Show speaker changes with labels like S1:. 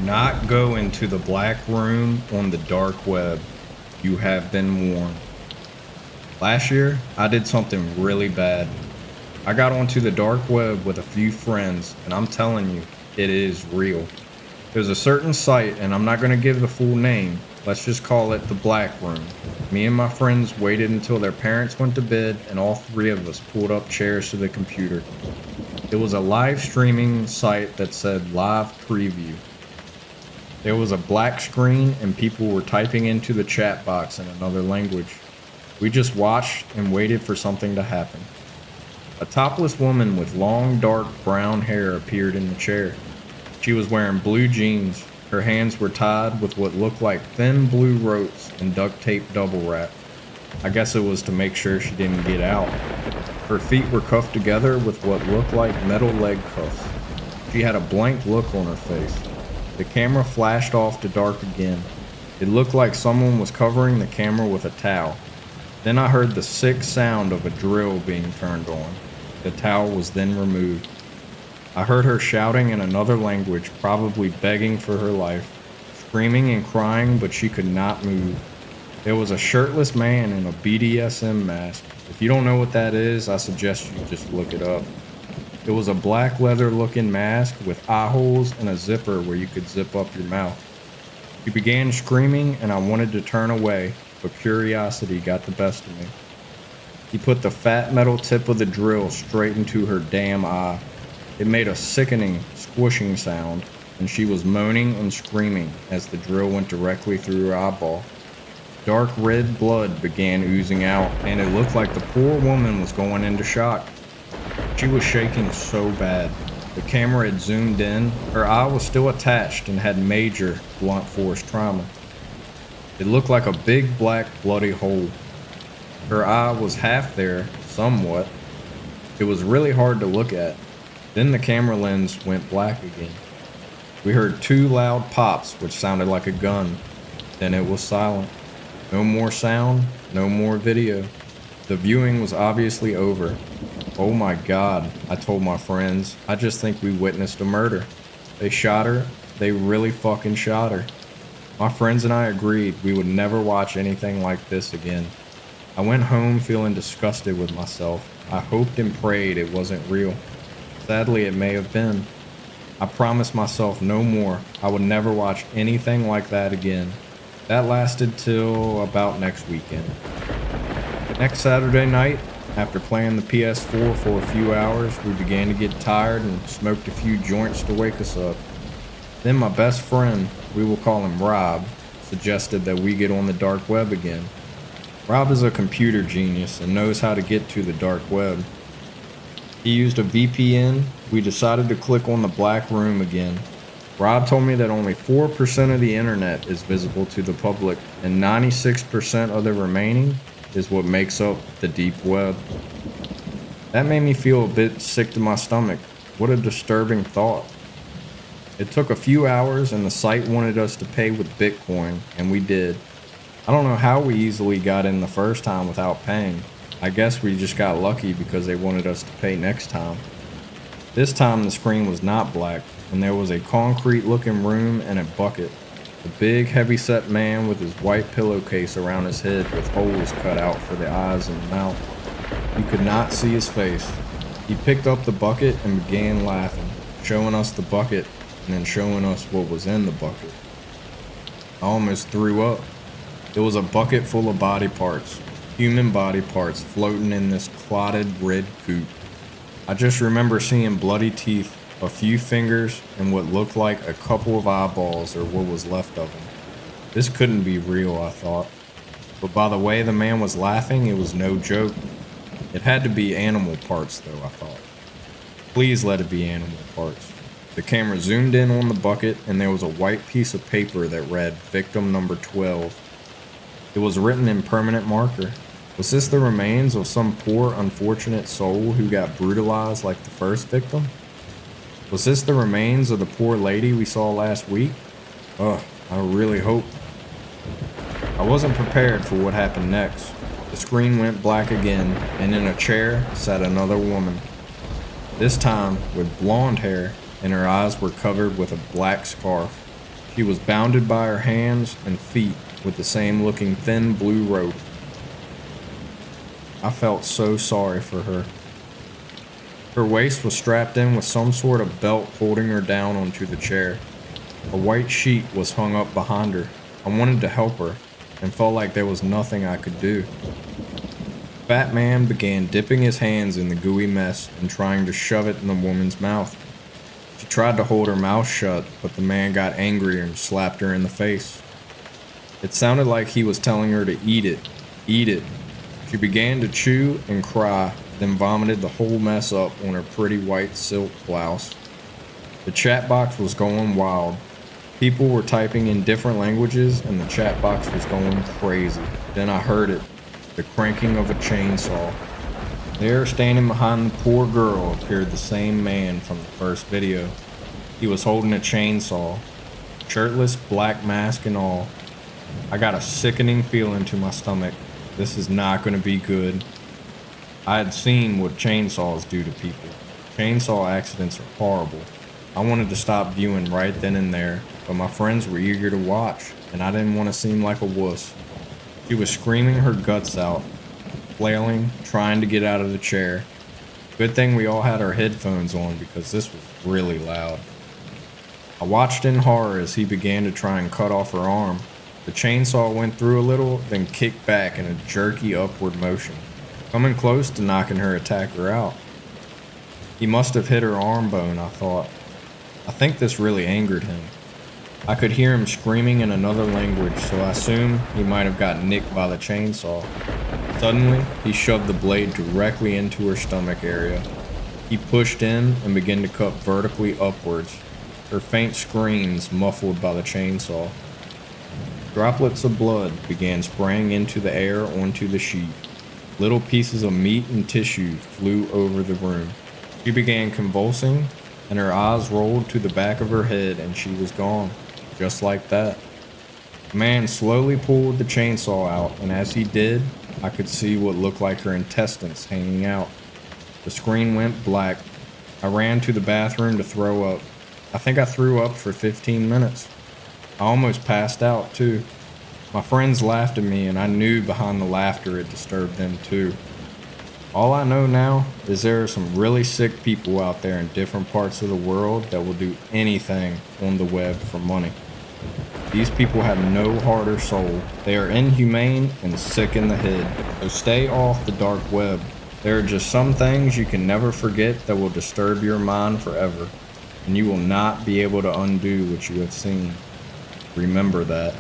S1: not go into the black room on the dark web. You have been warned. Last year, I did something really bad. I got onto the dark web with a few friends, and I'm telling you, it is real. There's a certain site, and I'm not going to give the full name. Let's just call it the Black Room. Me and my friends waited until their parents went to bed, and all three of us pulled up chairs to the computer. It was a live streaming site that said live preview. There was a black screen, and people were typing into the chat box in another language. We just watched and waited for something to happen. A topless woman with long, dark brown hair appeared in the chair. She was wearing blue jeans. Her hands were tied with what looked like thin blue ropes and duct tape double wrap. I guess it was to make sure she didn't get out. Her feet were cuffed together with what looked like metal leg cuffs. She had a blank look on her face. The camera flashed off to dark again. It looked like someone was covering the camera with a towel. Then I heard the sick sound of a drill being turned on. The towel was then removed. I heard her shouting in another language, probably begging for her life, screaming and crying, but she could not move. There was a shirtless man in a BDSM mask. If you don't know what that is, I suggest you just look it up. It was a black leather looking mask with eye holes and a zipper where you could zip up your mouth. She began screaming and I wanted to turn away, but curiosity got the best of me. He put the fat metal tip of the drill straight into her damn eye. It made a sickening, squishing sound, and she was moaning and screaming as the drill went directly through her eyeball. Dark red blood began oozing out, and it looked like the poor woman was going into shock. She was shaking so bad. The camera had zoomed in. Her eye was still attached and had major blunt force trauma. It looked like a big black bloody hole. Her eye was half there, somewhat. It was really hard to look at. Then the camera lens went black again. We heard two loud pops, which sounded like a gun. Then it was silent. No more sound, no more video. The viewing was obviously over. Oh my God, I told my friends. I just think we witnessed a murder. They shot her. They really fucking shot her. My friends and I agreed we would never watch anything like this again. I went home feeling disgusted with myself. I hoped and prayed it wasn't real. Sadly, it may have been. I promised myself no more. I would never watch anything like that again. That lasted till about next weekend. Next Saturday night, after playing the PS4 for a few hours, we began to get tired and smoked a few joints to wake us up. Then my best friend, we will call him Rob, suggested that we get on the dark web again. Rob is a computer genius and knows how to get to the dark web. He used a VPN. We decided to click on the black room again. Rob told me that only 4% of the internet is visible to the public, and 96% of the remaining is what makes up the deep web. That made me feel a bit sick to my stomach. What a disturbing thought. It took a few hours and the site wanted us to pay with Bitcoin, and we did. I don't know how we easily got in the first time without paying. I guess we just got lucky because they wanted us to pay next time. This time the screen was not black, and there was a concrete looking room and a bucket. A big heavy-set man with his white pillowcase around his head with holes cut out for the eyes and mouth. You could not see his face. He picked up the bucket and began laughing, showing us the bucket and then showing us what was in the bucket. I almost threw up. It was a bucket full of body parts. Human body parts floating in this clotted red goop. I just remember seeing bloody teeth, a few fingers, and what looked like a couple of eyeballs or what was left of them. This couldn't be real, I thought. But by the way the man was laughing, it was no joke. It had to be animal parts though, I thought. Please let it be animal parts. The camera zoomed in on the bucket and there was a white piece of paper that read victim number 12. It was written in permanent marker. Was this the remains of some poor, unfortunate soul who got brutalized like the first victim? Was this the remains of the poor lady we saw last week? Ugh, I really hope. I wasn't prepared for what happened next. The screen went black again, and in a chair sat another woman. This time with blonde hair, and her eyes were covered with a black scarf. She was bounded by her hands and feet with the same looking thin blue rope. I felt so sorry for her. Her waist was strapped in with some sort of belt holding her down onto the chair. A white sheet was hung up behind her. I wanted to help her and felt like there was nothing I could do. The fat man began dipping his hands in the gooey mess and trying to shove it in the woman's mouth. She tried to hold her mouth shut, but the man got angry and slapped her in the face. It sounded like he was telling her to eat it, eat it. She began to chew and cry, then vomited the whole mess up on her pretty white silk blouse. The chat box was going wild. People were typing in different languages and the chat box was going crazy. Then I heard it, the cranking of a chainsaw. There, standing behind the poor girl, appeared the same man from the first video. He was holding a chainsaw, shirtless, black mask and all. I got a sickening feeling to my stomach. This is not going to be good. I had seen what chainsaws do to people. Chainsaw accidents are horrible. I wanted to stop viewing right then and there, but my friends were eager to watch, and I didn't want to seem like a wuss. She was screaming her guts out, flailing, trying to get out of the chair. Good thing we all had our headphones on because this was really loud. I watched in horror as he began to try and cut off her arm. The chainsaw went through a little, then kicked back in a jerky upward motion, coming close to knocking her attacker out. He must have hit her arm bone, I thought. I think this really angered him. I could hear him screaming in another language, so I assumed he might have got nicked by the chainsaw. Suddenly, he shoved the blade directly into her stomach area. He pushed in and began to cut vertically upwards, her faint screams muffled by the chainsaw. Droplets of blood began spraying into the air onto the sheet. Little pieces of meat and tissue flew over the room. She began convulsing, and her eyes rolled to the back of her head and she was gone, just like that. The man slowly pulled the chainsaw out, and as he did, I could see what looked like her intestines hanging out. The screen went black. I ran to the bathroom to throw up. I think I threw up for 15 minutes. I almost passed out too. My friends laughed at me and I knew behind the laughter it disturbed them too. All I know now is there are some really sick people out there in different parts of the world that will do anything on the web for money. These people have no heart or soul. They are inhumane and sick in the head. So stay off the dark web. There are just some things you can never forget that will disturb your mind forever, and you will not be able to undo what you have seen. Remember that.